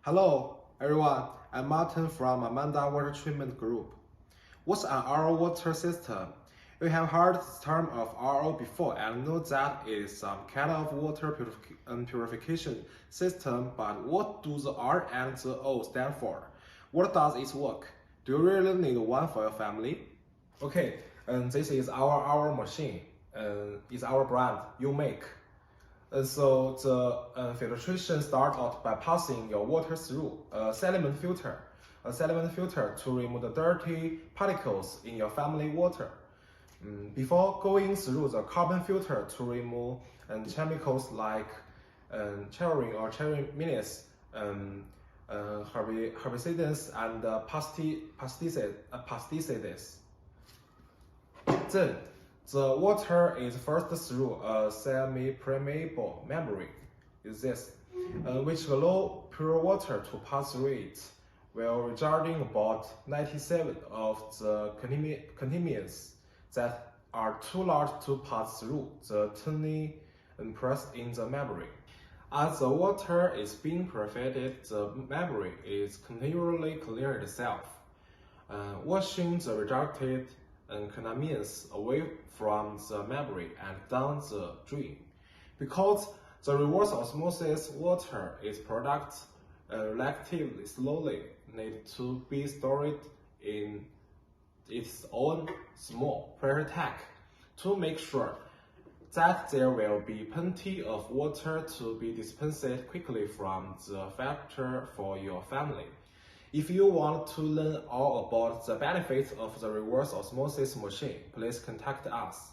Hello, everyone. I'm Martin from Amanda Water Treatment Group. What's an RO water system? You have heard the term of RO before and know that it is some kind of water purification system, but what do the R and the O stand for? What does it work? Do you really need one for your family? Okay, this is our machine. It's our brand, you make. So the filtration starts out by passing your water through a sediment filter to remove the dirty particles in your family water. Before going through the carbon filter to remove chemicals like chlorine or cheramides, herbicides and pesticides. Then, the water is first through a semi-permeable membrane, which allows pure water to pass through it, while regarding about 97 of the contaminants that are too large to pass through the tiny press in the membrane. As the water is being purified, the membrane is continually clearing itself, washing the rejected contaminants away from the membrane and down the drain. Because the reverse osmosis water is product relatively slowly need to be stored in its own small pressure tank to make sure that there will be plenty of water to be dispensed quickly from the filter for your family. If you want to learn all about the benefits of the reverse osmosis machine, please contact us.